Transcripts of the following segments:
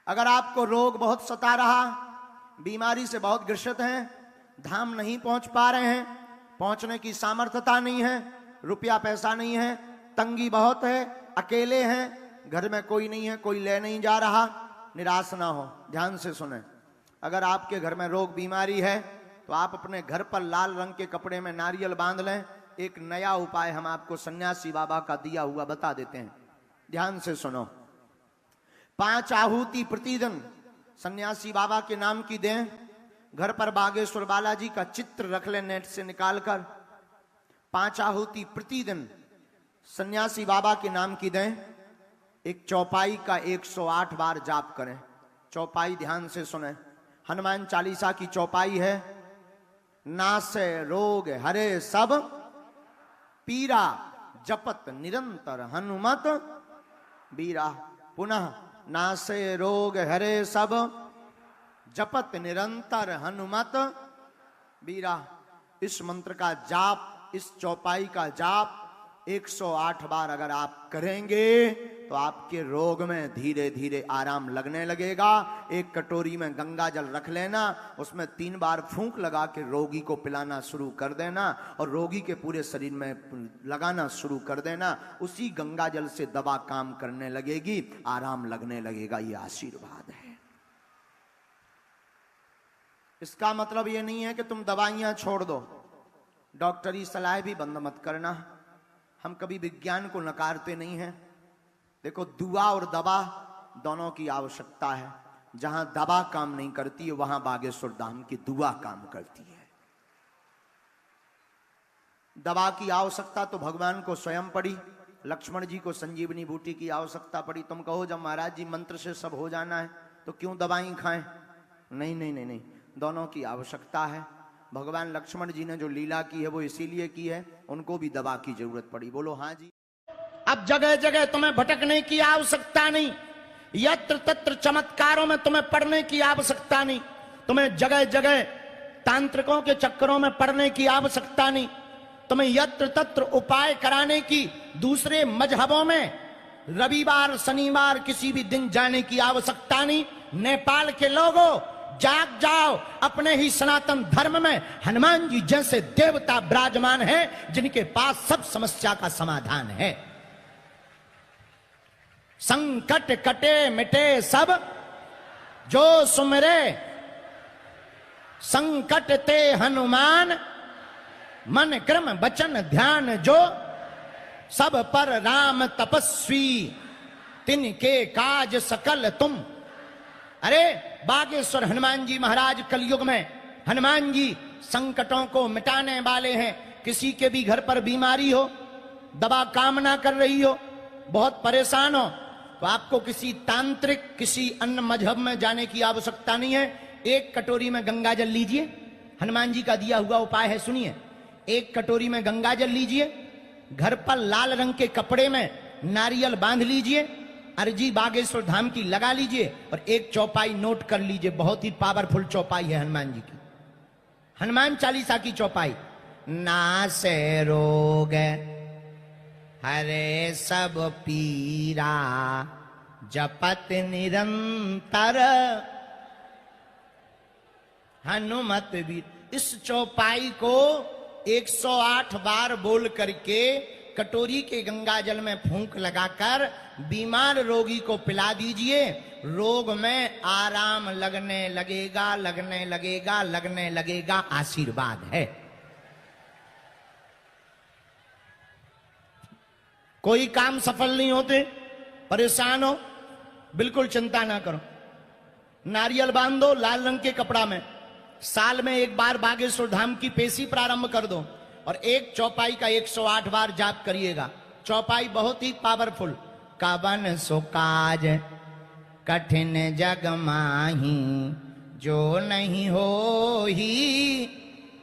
अगर आपको रोग बहुत सता रहा, बीमारी से बहुत ग्रसित हैं, धाम नहीं पहुंच पा रहे हैं, पहुंचने की सामर्थ्यता नहीं है, रुपया पैसा नहीं है, तंगी बहुत है, अकेले हैं, घर में कोई नहीं है, कोई ले नहीं जा रहा, निराश ना हो, ध्यान से सुने। अगर आपके घर में रोग बीमारी है तो आप अपने घर पर लाल रंग के कपड़े में नारियल बांध लें। एक नया उपाय हम आपको सन्यासी बाबा का दिया हुआ बता देते हैं, ध्यान से सुनो। 5 आहुति प्रतिदिन सन्यासी बाबा के नाम की दें। घर पर बागेश्वर बालाजी का चित्र रख लें नेट से निकालकर। 5 आहुति प्रतिदिन सन्यासी बाबा के नाम की दें। एक चौपाई का 108 बार जाप करें। चौपाई ध्यान से सुने, हनुमान चालीसा की चौपाई है। नासे रोग हरे सब पीरा, जपत निरंतर हनुमत बीरा। पुनः नासे रोग हरे सब जपत निरंतर हनुमत बीरा। इस मंत्र का जाप, इस चौपाई का जाप 108 बार अगर आप करेंगे तो आपके रोग में धीरे धीरे आराम लगने लगेगा। एक कटोरी में गंगा जल रख लेना, उसमें 3 बार फूंक लगा के रोगी को पिलाना शुरू कर देना और रोगी के पूरे शरीर में लगाना शुरू कर देना। उसी गंगा जल से दवा काम करने लगेगी, आराम लगने लगेगा। ये आशीर्वाद है। इसका मतलब ये नहीं है कि तुम दवाइयां छोड़ दो, डॉक्टरी सलाह भी बंद मत करना। हम कभी विज्ञान को नकारते नहीं हैं। देखो, दुआ और दवा दोनों की आवश्यकता है। जहां दवा काम नहीं करती है वहां बागेश्वर धाम की दुआ काम करती है। दवा की आवश्यकता तो भगवान को स्वयं पड़ी, लक्ष्मण जी को संजीवनी बूटी की आवश्यकता पड़ी। तुम कहो जब महाराज जी मंत्र से सब हो जाना है तो क्यों दवाई खाएं? नहीं नहीं नहीं नहीं, दोनों की आवश्यकता है। भगवान लक्ष्मण जी ने जो लीला की है वो इसीलिए की है, उनको भी दवा की जरूरत पड़ी। बोलो हाँ जी। अब जगह जगह तुम्हें भटकने की आवश्यकता नहीं, यत्र तत्र चमत्कारों में तुम्हें पड़ने की आवश्यकता नहीं, तुम्हें जगह जगह तांत्रिकों के चक्करों में पड़ने की आवश्यकता नहीं, तुम्हें यत्र तत्र उपाय कराने की, दूसरे मजहबों में रविवार शनिवार किसी भी दिन जाने की आवश्यकता नहीं। नेपाल के लोगों, जाग जाओ, अपने ही सनातन धर्म में हनुमान जी जैसे देवता विराजमान हैं जिनके पास सब समस्या का समाधान है। संकट कटे मिटे सब जो सुमरे, संकट ते हनुमान मन क्रम वचन ध्यान जो, सब पर राम तपस्वी तिनके काज सकल तुम। अरे बागेश्वर हनुमान जी महाराज कलयुग में हनुमान जी संकटों को मिटाने वाले हैं। किसी के भी घर पर बीमारी हो, दवा काम ना कर रही हो, बहुत परेशान हो, तो आपको किसी तांत्रिक किसी अन्य मजहब में जाने की आवश्यकता नहीं है। एक कटोरी में गंगा जल लीजिए, हनुमान जी का दिया हुआ उपाय है, सुनिए। एक कटोरी में गंगा जल लीजिए, घर पर लाल रंग के कपड़े में नारियल बांध लीजिए, अर्जी बागेश्वर धाम की लगा लीजिए और एक चौपाई नोट कर लीजिए। बहुत ही पावरफुल चौपाई है हनुमान जी की, हनुमान चालीसा की चौपाई। नासे रोग हरे सब पीरा, जपत निरंतर हनुमत वीर। इस चौपाई को 108 बार बोल करके कटोरी के गंगा जल में फूंक लगाकर बीमार रोगी को पिला दीजिए। रोग में आराम लगने लगेगा, लगने लगेगा, लगने लगेगा। आशीर्वाद है। कोई काम सफल नहीं होते, परेशान हो, बिल्कुल चिंता ना करो। नारियल बांध दो लाल रंग के कपड़ा में, साल में एक बार बागेश्वर धाम की पेशी प्रारंभ कर दो और एक चौपाई का 108 बार जाप करिएगा। चौपाई बहुत ही पावरफुल। कवन सो काज कठिन जग माही, जो नहीं हो ही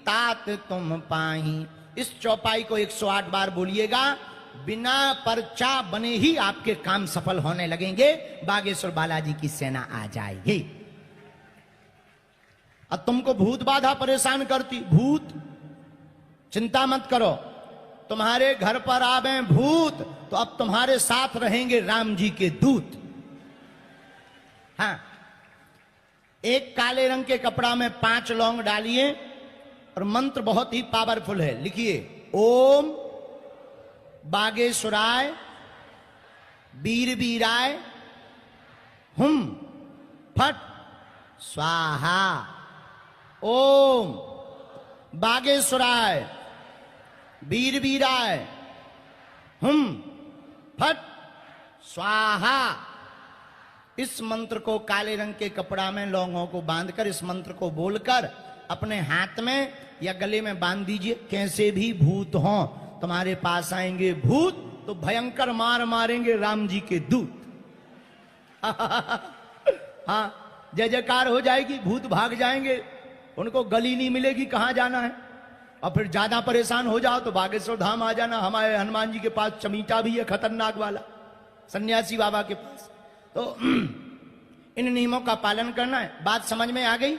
तात तुम पाही। इस चौपाई को 108 बार बोलिएगा, बिना पर्चा बने ही आपके काम सफल होने लगेंगे। बागेश्वर बालाजी की सेना आ जाएगी। अब तुमको भूत बाधा परेशान करती, भूत, चिंता मत करो। तुम्हारे घर पर आवे भूत तो अब तुम्हारे साथ रहेंगे राम जी के दूत। हाँ, एक काले रंग के कपड़ा में 5 लौंग डालिए और मंत्र बहुत ही पावरफुल है। लिखिए, ओम बागेश्वराय वीर वीराय हुम फट स्वाहा। ओम बागेश्वराय वीर वीराय हुम फट स्वाहा। इस मंत्र को काले रंग के कपड़ा में लौंगों को बांधकर, इस मंत्र को बोलकर अपने हाथ में या गले में बांध दीजिए। कैसे भी भूत हों तुम्हारे पास आएंगे भूत तो भयंकर मार मारेंगे राम जी के दूत। हाँ, जय जयकार हो जाएगी, भूत भाग जाएंगे, उनको गली नहीं मिलेगी कहां जाना है। और फिर ज्यादा परेशान हो जाओ तो बागेश्वर धाम आ जाना, हमारे हनुमान जी के पास चमीटा भी है खतरनाक वाला, सन्यासी बाबा के पास। तो इन नियमों का पालन करना है। बात समझ में आ गई?